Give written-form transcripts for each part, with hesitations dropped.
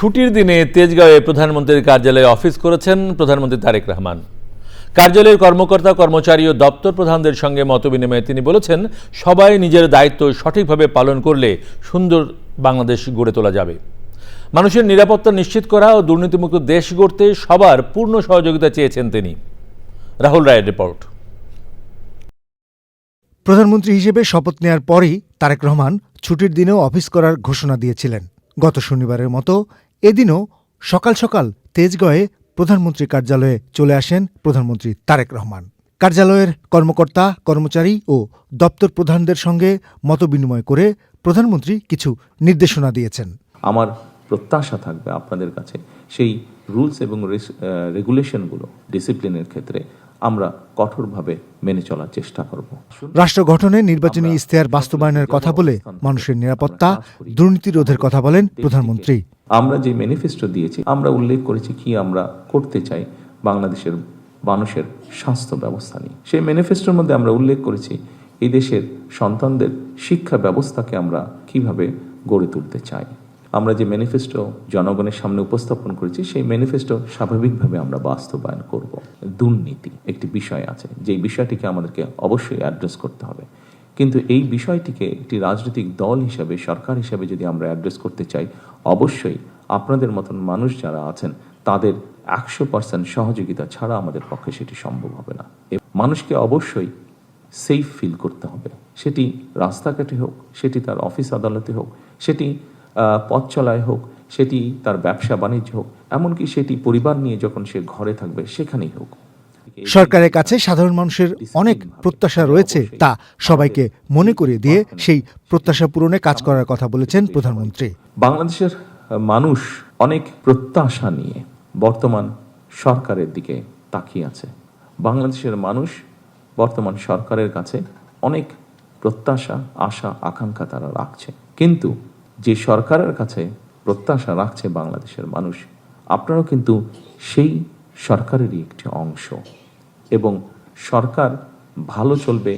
ছুটির দিনে তেজগাঁওয়ে প্রধানমন্ত্রীর কার্যালয়ে অফিস করেছেন প্রধানমন্ত্রী তারেক রহমান। কার্যালয়ের কর্মকর্তা কর্মচারী ও দপ্তর প্রধানদের সঙ্গে মতবিনিময়ে তিনি বলেছেন, সবাই নিজের দায়িত্ব সঠিকভাবে পালন করলে সুন্দর বাংলাদেশ গড়ে তোলা যাবে। মানুষের নিরাপত্তা নিশ্চিত করা ও দুর্নীতিমুক্ত দেশ গড়তে সবার পূর্ণ সহযোগিতা চেয়েছেন তিনি। রাহুল রায়ের রিপোর্ট। প্রধানমন্ত্রী হিসেবে শপথ নেয়ার পরই তারেক রহমান ছুটির দিনেও অফিস করার ঘোষণা দিয়েছিলেন। গত শনিবারের মতো এদিনও সকাল সকাল তেজগাঁওয়ে প্রধানমন্ত্রীর কার্যালয়ে চলে আসেন প্রধানমন্ত্রী তারেক রহমান। কার্যালয়ের কর্মকর্তা কর্মচারী ও দপ্তর প্রধানদের সঙ্গে মতবিনিময় করে প্রধানমন্ত্রী কিছু নির্দেশনা দিয়েছেন। আমার প্রত্যাশা থাকবে আপনাদের কাছে সেই রুলস এবং রেগুলেশনগুলো ডিসিপ্লিনের ক্ষেত্রে আমরা কঠোরভাবে মেনে চলার চেষ্টা করব। রাষ্ট্র গঠনে নির্বাচনী ইশতেহার বাস্তবায়নের কথা বলে মানুষের নিরাপত্তা, দুর্নীতি রোধের কথা বলেন প্রধানমন্ত্রী। আমরা যে ম্যানিফেস্টো দিয়েছি আমরা উল্লেখ করেছি কি আমরা করতে চাই বাংলাদেশের মানুষের স্বাস্থ্য ব্যবস্থা নিয়ে। সেই ম্যানিফেস্টোর মধ্যে আমরা উল্লেখ করেছি এই দেশের সন্তানদের শিক্ষা ব্যবস্থাকে আমরা কিভাবে গড়ে তুলতে চাই। আমরা যে ম্যানিফেস্টো জনগণের সামনে উপস্থাপন করেছি সেই ম্যানিফেস্টো স্বাভাবিকভাবে আমরা বাস্তবায়ন করব। দুর্নীতি একটি বিষয় আছে, যেই বিষয়টিকে আমাদেরকে অবশ্যই অ্যাড্রেস করতে হবে, কিন্তু এই বিষয়টিকে একটি রাজনৈতিক দল হিসাবে, সরকার হিসাবে যদি আমরা অ্যাড্রেস করতে চাই, অবশ্যই আপনাদের মতন মানুষ যারা আছেন তাদের 100% সহযোগিতা ছাড়া আমাদের পক্ষে সেটি সম্ভব হবে না। মানুষকে অবশ্যই সেফ ফিল করতে হবে, সেটি রাস্তাঘাটে হোক, সেটি তার অফিস আদালতে হোক, সেটি পথ চলায় হোক, সেটি তার ব্যবসা বাণিজ্য হোক, এমনকি সেটি পরিবার নিয়ে যখন সে ঘরে থাকবে সেখানেই হোক। সরকারের কাছে সাধারণ মানুষের অনেক প্রত্যাশা রয়েছে, তা সবাইকে মনে করিয়ে দিয়ে সেই প্রত্যাশা পূরণে কাজ করার কথা বলেছেন প্রধানমন্ত্রী। বাংলাদেশের মানুষ অনেক প্রত্যাশা নিয়ে বর্তমান সরকারের দিকে তাকিয়ে আছে। বাংলাদেশের মানুষ বর্তমান সরকারের কাছে অনেক প্রত্যাশা, আশা, আকাঙ্ক্ষা তারা রাখছে। কিন্তু যে সরকারের কাছে প্রত্যাশা রাখছে বাংলাদেশের মানুষ, আপনারাও কিন্তু সেই সরকারেরই একটি অংশ, এবং সরকার ভালো চলবে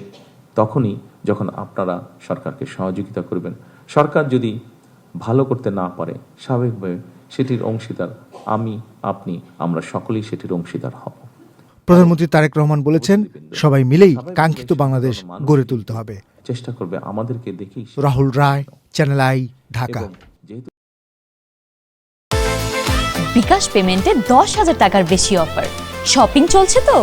তখনই যখন আপনারা সরকারকে সহযোগিতা করবেন। সরকার যদি ভালো করতে না পারে, স্বাভাবিকভাবে সেটির অংশীদার আমি, আপনি, আমরা সকলেই সেটির অংশীদার হব। প্রধানমন্ত্রী তারেক রহমান বলেছেন, সবাই মিলেই কাঙ্ক্ষিত বাংলাদেশ গড়ে তুলতে হবে। চেষ্টা করবে আমাদেরকে দেখেই। রাহুল রায়, চ্যানেল আই, ঢাকা। বিকাশ পেমেন্টে 10,000 টাকার বেশি অফার। শপিং চলছে তো।